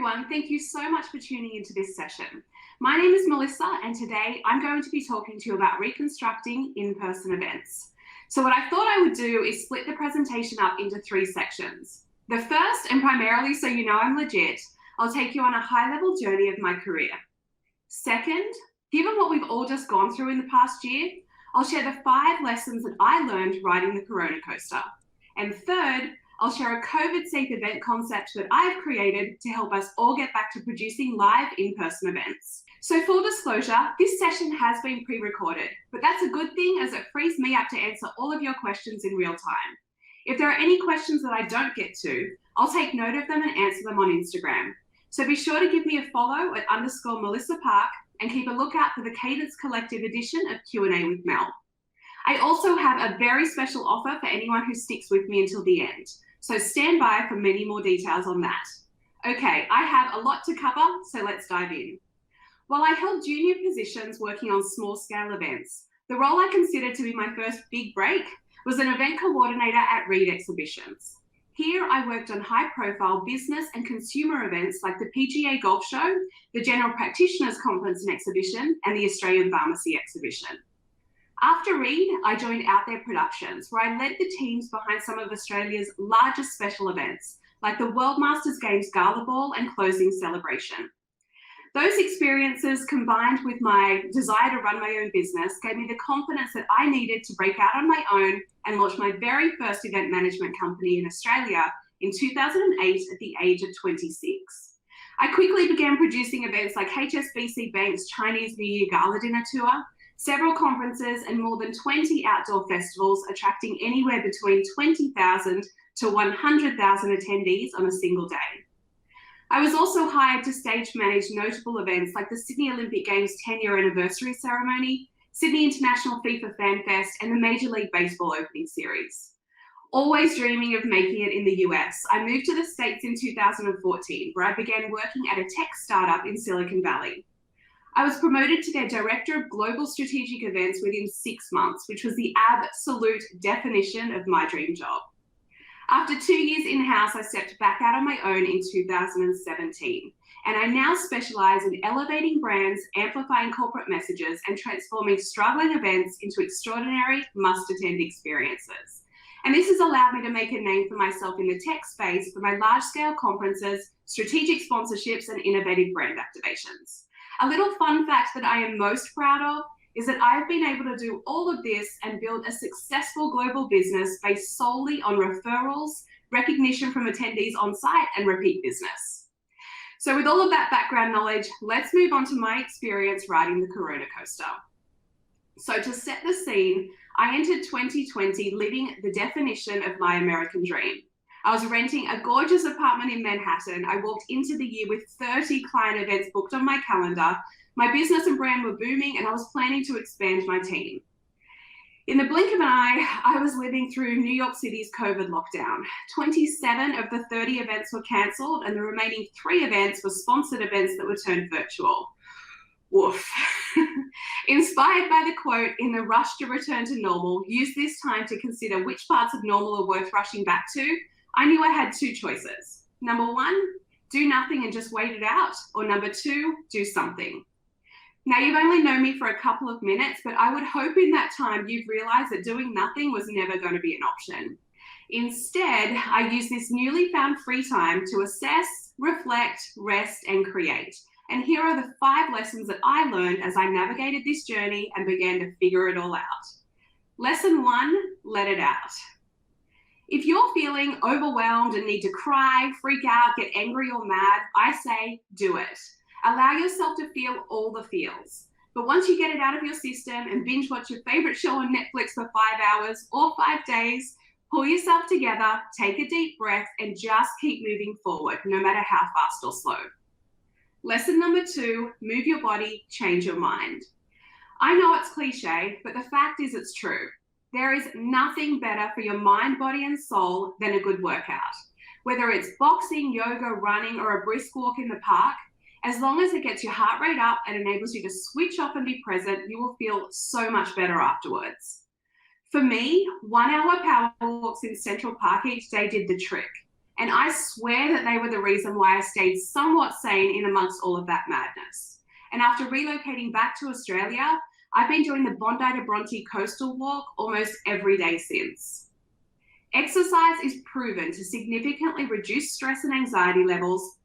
everyone, thank you so much for tuning into this session. My name is Melissa and today I'm going to be talking to you about reconstructing in-person events. So what I thought I would do is split the presentation up into 3 sections. The first, and primarily so you know I'm legit, I'll take you on a high-level journey of my career. Second, given what we've all just gone through in the past year, I'll share the 5 lessons that I learned riding the Corona coaster. And third, I'll share a COVID-safe event concept that I've created to help us all get back to producing live in-person events. So full disclosure, this session has been pre-recorded, but that's a good thing as it frees me up to answer all of your questions in real time. If there are any questions that I don't get to, I'll take note of them and answer them on Instagram. So be sure to give me a follow at _Melissa Park and keep a lookout for the Cadence Collective edition of Q&A with Mel. I also have a very special offer for anyone who sticks with me until the end. So stand by for many more details on that. Okay, I have a lot to cover, so let's dive in. While I held junior positions working on small scale events, the role I considered to be my first big break was an event coordinator at Reed Exhibitions. Here I worked on high profile business and consumer events like the PGA Golf Show, the General Practitioners Conference and Exhibition, and the Australian Pharmacy Exhibition. After Reed, I joined Out There Productions, where I led the teams behind some of Australia's largest special events, like the World Masters Games Gala Ball and closing celebration. Those experiences, combined with my desire to run my own business, gave me the confidence that I needed to break out on my own and launch my very first event management company in Australia in 2008 at the age of 26. I quickly began producing events like HSBC Bank's Chinese New Year Gala Dinner Tour, several conferences, and more than 20 outdoor festivals, attracting anywhere between 20,000 to 100,000 attendees on a single day. I was also hired to stage manage notable events like the Sydney Olympic Games 10-year anniversary ceremony, Sydney International FIFA Fan Fest, and the Major League Baseball opening series. Always dreaming of making it in the US, I moved to the States in 2014, where I began working at a tech startup in Silicon Valley. I was promoted to their Director of Global Strategic Events within 6 months, which was the absolute definition of my dream job. After 2 years in-house, I stepped back out on my own in 2017, and I now specialize in elevating brands, amplifying corporate messages, and transforming struggling events into extraordinary must-attend experiences. And this has allowed me to make a name for myself in the tech space for my large-scale conferences, strategic sponsorships, and innovative brand activations. A little fun fact that I am most proud of is that I've been able to do all of this and build a successful global business based solely on referrals, recognition from attendees on site, and repeat business. So with all of that background knowledge, let's move on to my experience riding the Corona coaster. So to set the scene, I entered 2020 living the definition of my American dream. I was renting a gorgeous apartment in Manhattan. I walked into the year with 30 client events booked on my calendar. My business and brand were booming, and I was planning to expand my team. In the blink of an eye, I was living through New York City's COVID lockdown. 27 of the 30 events were cancelled, and the remaining 3 events were sponsored events that were turned virtual. Woof. Inspired by the quote, "In the rush to return to normal, use this time to consider which parts of normal are worth rushing back to," I knew I had 2 choices. Number 1, do nothing and just wait it out, or number 2, do something. Now, you've only known me for a couple of minutes, but I would hope in that time you've realized that doing nothing was never going to be an option. Instead, I used this newly found free time to assess, reflect, rest, and create. And here are the 5 lessons that I learned as I navigated this journey and began to figure it all out. Lesson 1, let it out. If you're feeling overwhelmed and need to cry, freak out, get angry or mad, I say do it. Allow yourself to feel all the feels. But once you get it out of your system and binge watch your favorite show on Netflix for 5 hours or 5 days, pull yourself together, take a deep breath, and just keep moving forward, no matter how fast or slow. Lesson number 2, move your body, change your mind. I know it's cliche, but the fact is it's true. There is nothing better for your mind, body, and soul than a good workout. Whether it's boxing, yoga, running, or a brisk walk in the park, as long as it gets your heart rate up and enables you to switch off and be present, you will feel so much better afterwards. For me, 1-hour power walks in Central Park each day did the trick. And I swear that they were the reason why I stayed somewhat sane in amongst all of that madness. And after relocating back to Australia, I've been doing the Bondi to Bronte coastal walk almost every day since. Exercise is proven to significantly reduce stress and anxiety levels,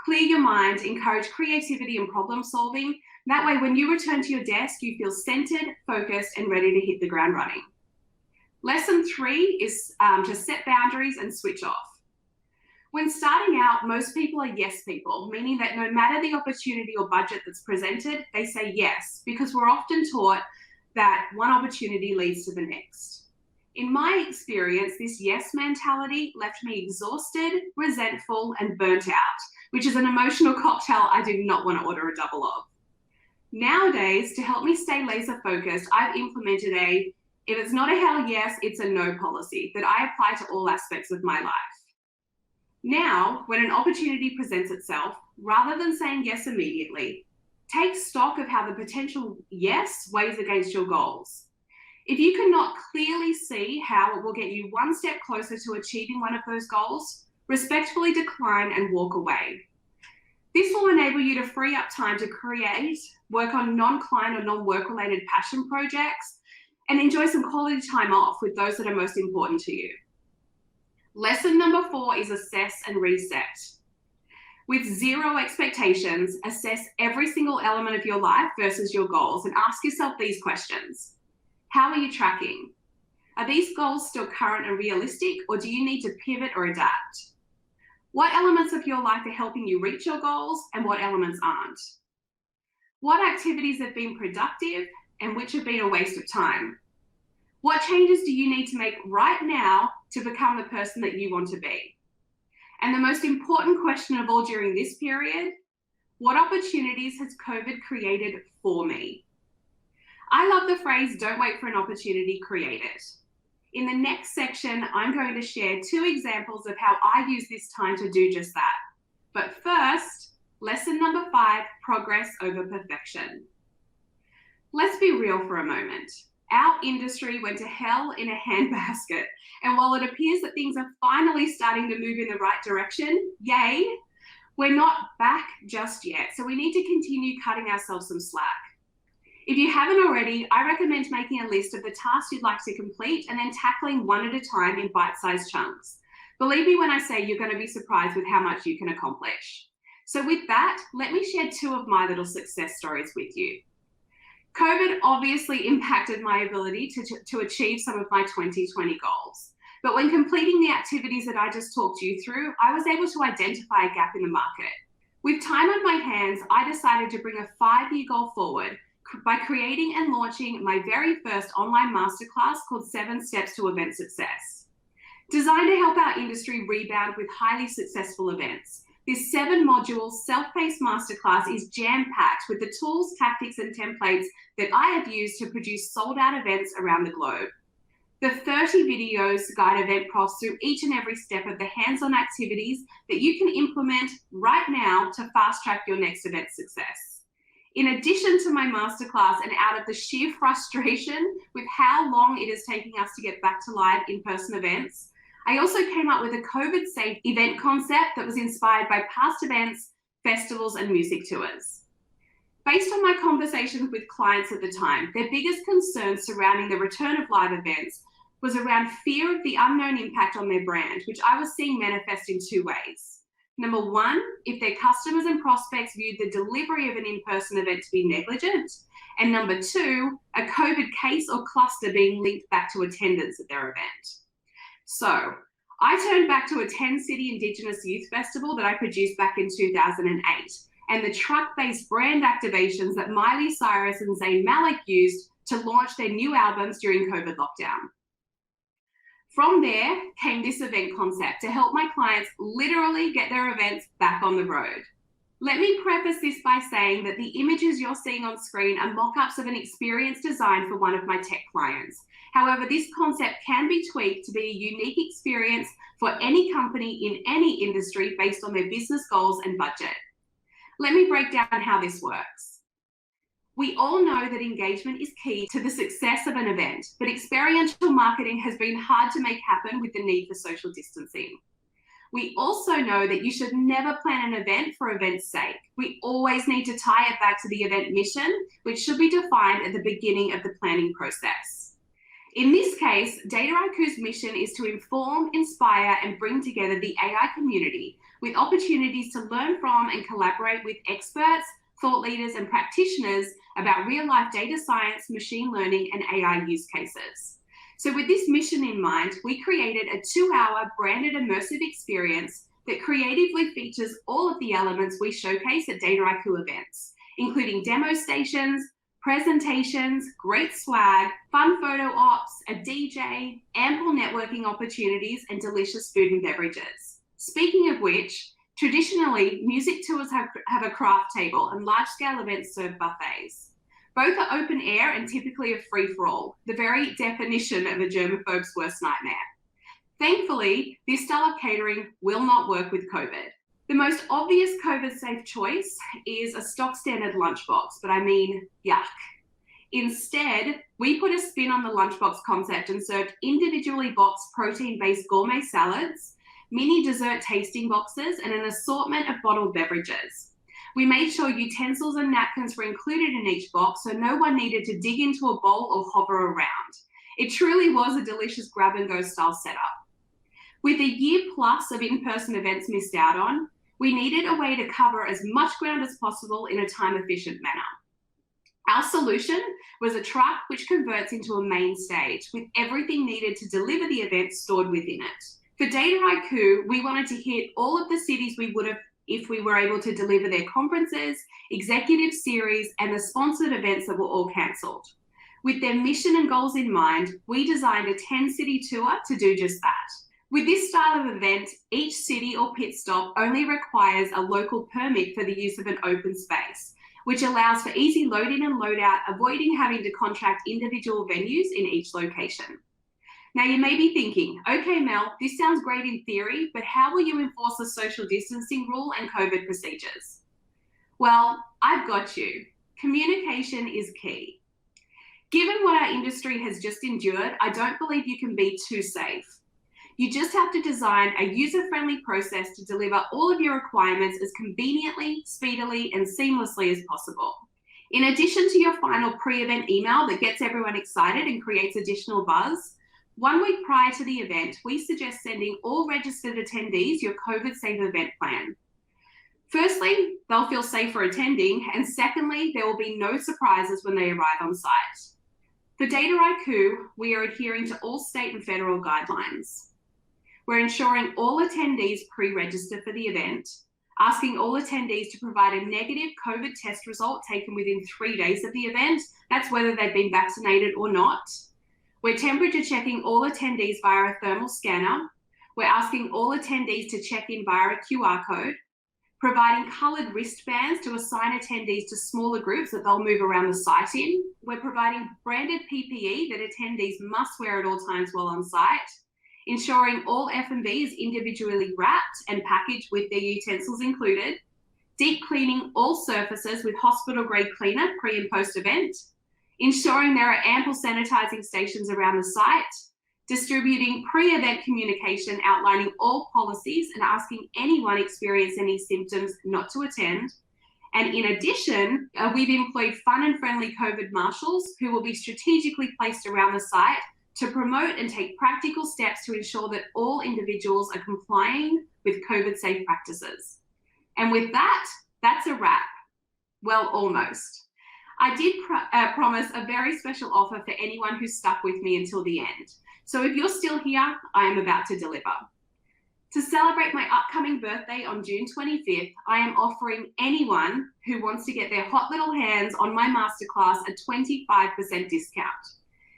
clear your mind, encourage creativity and problem solving. That way, when you return to your desk, you feel centered, focused, and ready to hit the ground running. Lesson 3 is to set boundaries and switch off. When starting out, most people are yes people, meaning that no matter the opportunity or budget that's presented, they say yes, because we're often taught that one opportunity leads to the next. In my experience, this yes mentality left me exhausted, resentful, and burnt out, which is an emotional cocktail I do not want to order a double of. Nowadays, to help me stay laser focused, I've implemented if it's not a hell yes, it's a no policy that I apply to all aspects of my life. Now, when an opportunity presents itself, rather than saying yes immediately, take stock of how the potential yes weighs against your goals. If you cannot clearly see how it will get you one step closer to achieving one of those goals, respectfully decline and walk away. This will enable you to free up time to create, work on non-client or non-work related passion projects, and enjoy some quality time off with those that are most important to you. Lesson number 4 is assess and reset. With zero expectations, assess every single element of your life versus your goals and ask yourself these questions. How are you tracking? Are these goals still current and realistic, or do you need to pivot or adapt? What elements of your life are helping you reach your goals and what elements aren't? What activities have been productive and which have been a waste of time? What changes do you need to make right now to become the person that you want to be? And the most important question of all during this period, what opportunities has COVID created for me? I love the phrase, don't wait for an opportunity, create it. In the next section, I'm going to share 2 examples of how I use this time to do just that. But first, lesson number 5, progress over perfection. Let's be real for a moment. Our industry went to hell in a handbasket. And while it appears that things are finally starting to move in the right direction, yay, we're not back just yet. So we need to continue cutting ourselves some slack. If you haven't already, I recommend making a list of the tasks you'd like to complete and then tackling one at a time in bite-sized chunks. Believe me when I say you're going to be surprised with how much you can accomplish. So with that, let me share 2 of my little success stories with you. COVID obviously impacted my ability to achieve some of my 2020 goals. But when completing the activities that I just talked you through, I was able to identify a gap in the market. With time on my hands, I decided to bring a 5-year goal forward by creating and launching my very first online masterclass called 7 Steps to Event Success. Designed to help our industry rebound with highly successful events, this 7-module self-paced masterclass is jam-packed with the tools, tactics, and templates that I have used to produce sold-out events around the globe. The 30 videos guide event profs through each and every step of the hands-on activities that you can implement right now to fast-track your next event success. In addition to my masterclass, and out of the sheer frustration with how long it is taking us to get back to live in-person events, I also came up with a COVID-safe event concept that was inspired by past events, festivals, and music tours. Based on my conversations with clients at the time, their biggest concern surrounding the return of live events was around fear of the unknown impact on their brand, which I was seeing manifest in 2 ways. Number 1, if their customers and prospects viewed the delivery of an in-person event to be negligent, and number 2, a COVID case or cluster being linked back to attendance at their event. So I turned back to a 10-city Indigenous Youth Festival that I produced back in 2008, and the truck-based brand activations that Miley Cyrus and Zayn Malik used to launch their new albums during COVID lockdown. From there came this event concept to help my clients literally get their events back on the road. Let me preface this by saying that the images you're seeing on screen are mock-ups of an experience designed for one of my tech clients. However, this concept can be tweaked to be a unique experience for any company in any industry based on their business goals and budget. Let me break down how this works. We all know that engagement is key to the success of an event, but experiential marketing has been hard to make happen with the need for social distancing. We also know that you should never plan an event for event's sake. We always need to tie it back to the event mission, which should be defined at the beginning of the planning process. In this case, Dataiku's mission is to inform, inspire, and bring together the AI community with opportunities to learn from and collaborate with experts, thought leaders, and practitioners about real-life data science, machine learning, and AI use cases. So with this mission in mind, we created a 2-hour branded immersive experience that creatively features all of the elements we showcase at Dataiku events, including demo stations, presentations, great swag, fun photo ops, a DJ, ample networking opportunities, and delicious food and beverages. Speaking of which, traditionally, music tours have a craft table and large-scale events serve buffets. Both are open air and typically a free-for-all, the very definition of a germaphobe's worst nightmare. Thankfully, this style of catering will not work with COVID. The most obvious COVID-safe choice is a stock standard lunchbox, but I mean, yuck. Instead, we put a spin on the lunchbox concept and served individually boxed protein-based gourmet salads, mini dessert tasting boxes, and an assortment of bottled beverages. We made sure utensils and napkins were included in each box so no one needed to dig into a bowl or hover around. It truly was a delicious grab-and-go style setup. With a year plus of in-person events missed out on, we needed a way to cover as much ground as possible in a time-efficient manner. Our solution was a truck which converts into a main stage with everything needed to deliver the event stored within it. For Dataiku, we wanted to hit all of the cities we would have if we were able to deliver their conferences, executive series, and the sponsored events that were all cancelled. With their mission and goals in mind, we designed a 10-city tour to do just that. With this style of event, each city or pit stop only requires a local permit for the use of an open space, which allows for easy load in and load out, avoiding having to contract individual venues in each location. Now you may be thinking, okay, Mel, this sounds great in theory, but how will you enforce the social distancing rule and COVID procedures? Well, I've got you. Communication is key. Given what our industry has just endured, I don't believe you can be too safe. You just have to design a user-friendly process to deliver all of your requirements as conveniently, speedily, and seamlessly as possible. In addition to your final pre-event email that gets everyone excited and creates additional buzz, 1 week prior to the event, we suggest sending all registered attendees your COVID-safe event plan. Firstly, they'll feel safer attending, and secondly, there will be no surprises when they arrive on site. For Dataiku, we are adhering to all state and federal guidelines. We're ensuring all attendees pre-register for the event, asking all attendees to provide a negative COVID test result taken within 3 days of the event. That's whether they've been vaccinated or not. We're temperature checking all attendees via a thermal scanner. We're asking all attendees to check in via a QR code, providing coloured wristbands to assign attendees to smaller groups that they'll move around the site in. We're providing branded PPE that attendees must wear at all times while on site, ensuring all F&B is individually wrapped and packaged with their utensils included, deep cleaning all surfaces with hospital-grade cleaner pre and post-event, ensuring there are ample sanitizing stations around the site, distributing pre-event communication outlining all policies and asking anyone experiencing any symptoms not to attend. And in addition, we've employed fun and friendly COVID marshals who will be strategically placed around the site to promote and take practical steps to ensure that all individuals are complying with COVID-safe practices. And with that, that's a wrap. Well, almost. I did promise a very special offer for anyone who's stuck with me until the end. So if you're still here, I am about to deliver. To celebrate my upcoming birthday on June 25th, I am offering anyone who wants to get their hot little hands on my masterclass a 25% discount.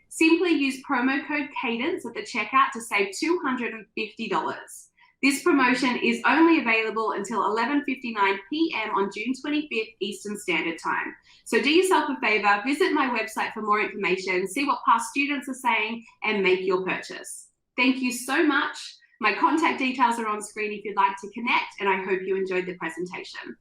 Simply use promo code Cadence at the checkout to save $250. This promotion is only available until 11:59 p.m. on June 25th Eastern Standard Time. So do yourself a favor, visit my website for more information, see what past students are saying, and make your purchase. Thank you so much. My contact details are on screen if you'd like to connect, and I hope you enjoyed the presentation.